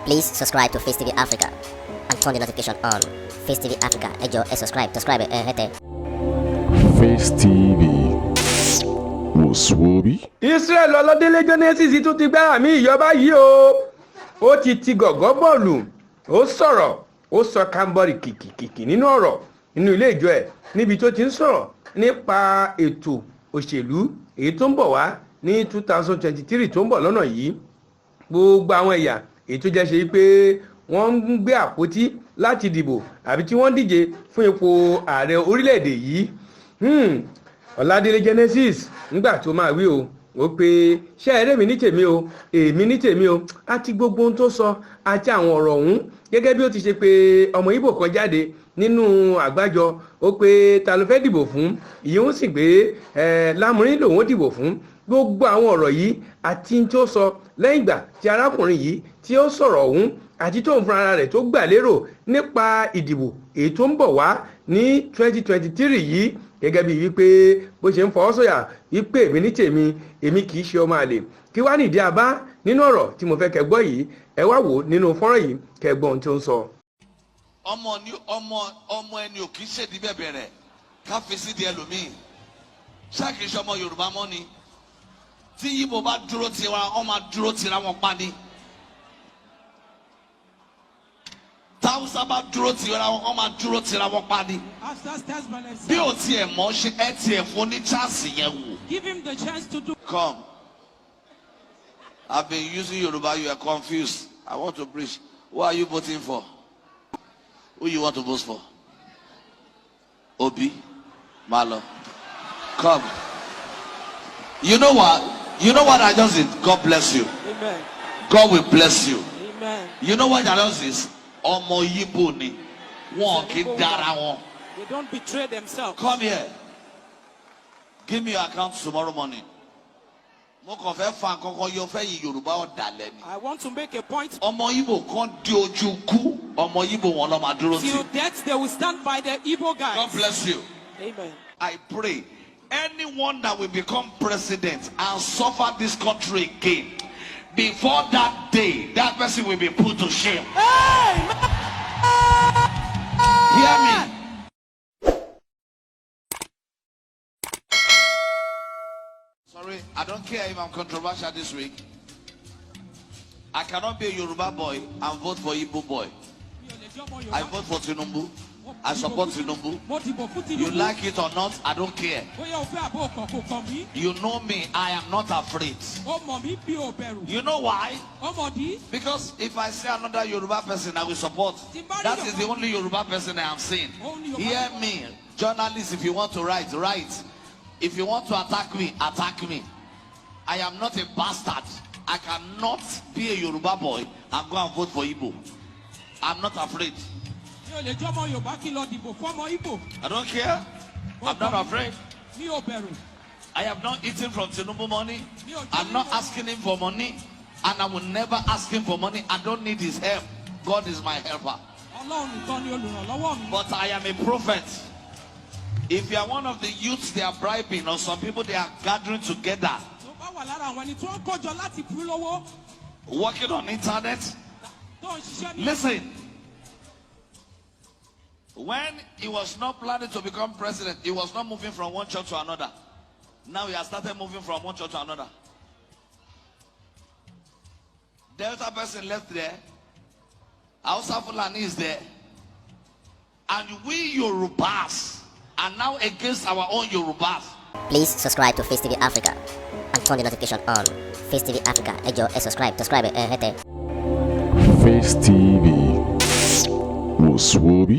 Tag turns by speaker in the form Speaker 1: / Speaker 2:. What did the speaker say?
Speaker 1: Please subscribe to Facetv Africa and turn the notification on. Facetv Africa, ẹ jọ̀ọ́ subscribe hete.
Speaker 2: Face TV Muswobi.
Speaker 3: Israel Oladele Genesis tún ti gbá àmì ìyọba yìí o. Ó ti gọ̀gọ́ bọ́ọ̀lù. Ó sọ̀rọ̀. Ó sọ kambọ́rì kìkìkìkì nínú ọ̀rọ̀ nínú ilé ìjọ ẹ̀ níbi tó ti ń sọ̀rọ̀ nípa ètò òṣèlú èyí tó ń bọ̀ wá ní 2023 tó ń bọ̀ lọ́nà yìí. Gbogbo àwọn ẹ̀yà èyí tó jẹ́ ṣe pé wọ́n ń gbé àpótí láti dìbò àbí tí wọ́n díje fún ipò ààrẹ orílẹ̀-èdè yìí. Oladele Genesis nígbà tó máa wí o ó pé ṣé ẹrẹ́ mi ní tèmi o èmi ní tèmi o àti gbogbo ohun tó sọ àti àwọn ọ̀rọ̀ ọ̀hún gẹ́gẹ́ bí ó ti ṣe pé ọmọ Ìgbò kan jáde nínú àgbájọ ó pé ta ló fẹ́ dìbò fún ìyẹn ó sì pé Lámùrín lòun ó dìbò fún gbogbo àwọn ọ̀rọ̀ yìí àti tó sọ lẹ́yìn ìgbà tí arákùnrin yìí tí ó sọ̀rọ̀ ọ̀hún àti tó ń fún ara rẹ̀ tó gbà lérò nípa ìdìbò èyí tó ń bọ̀ wá ní 2023 yìí gẹ́gẹ́ bí wípé bó ṣe ń fọwọ́ sọ̀yà wípé èmi ní tèmi èmi kì í ṣe ọmọ àlè kí wá nìdí abá nínú ọ̀rọ̀ tí mo fẹ́ kẹ́ gbọ́ yìí ẹ wá wò nínú fọ́nrán yìí kẹ́ gbọ́ ohun tí ó ń sọ.
Speaker 4: ọmọ ẹni ò kì í ṣèdí bẹ̀bẹ̀ rẹ̀ ká fi sí di ẹlòmíì ṣáà kì í ṣe ọmọ Yorùbá mọ́ ni tí Ìgbò bá dúró tira wọn máa dúró tira wọn pa ni táwùsá bá dúró tira wọn máa dúró tira wọn pa ni bí o tiẹ̀ mọ̀ ṣe ẹ tiẹ̀ fún ní chance yẹn wò.
Speaker 5: Give him the chance to do.
Speaker 4: Come. I've been using Yoruba, you are confused. I want to preach. Who are you voting for? Who you want to vote for? Obi? Malo? Come. You know what? You know what I just did? God bless you.
Speaker 5: Amen.
Speaker 4: God will bless you.
Speaker 5: Amen.
Speaker 4: You know what I just did? Ọmọ Yíbò ni. Wọn kì í dára wọn.
Speaker 5: They don't betray themselves.
Speaker 4: Come here. Give me your account tomorrow morning. Mo kàn fẹ́ fa nǹkankan yọ fẹ́ yí Yorùbá ọ̀dàlẹ̀ ni.
Speaker 5: I want to make a point.
Speaker 4: Ọmọ Ìgbò kan di ojú kú. Ọmọ Ìgbò wọn lọ máa dúró sí.
Speaker 5: Till death they will stand by the Igbo guys.
Speaker 4: God bless you.
Speaker 5: Amen.
Speaker 4: I pray anyone that will become president and suffer this country again, before that day, that person will be put to shame.
Speaker 5: Amen.
Speaker 4: Hear me. Sorry, I don't care if I'm controversial this week. I cannot be a Yoruba boy and vote for Igbo boy. I vote for Tinubu. I support Tinubu. You like it or not, I don't care. You know me, I am not afraid. You know why? Because if I see another Yoruba person, I will support. That is the only Yoruba person I am seeing. Hear me, journalists, if you want to write, write. If you want to attack me, attack me. I am not a bastard. I cannot be a Yoruba boy and go and vote for Igbo. I'm not afraid. I don't care. I'm not afraid. I have not eaten from Tinubu money. I'm not asking him for money. And I will never ask him for money. I don't need his help. God is my helper. But I am a prophet. If you are one of the youths they are bribing, or some people they are gathering together, working on internet, listen. When he was not planning to become president, he was not moving from one church to another. Now he has started moving from one church to another. Delta person left there. Hausa Fulani is there. And we Yorubas are now against our own Yorubas.
Speaker 1: Please subscribe to Facetv Africa and turn the notification on. Facetv Africa, ẹ jọ̀ọ́ subscribe hete.
Speaker 2: Face TV Muswobi.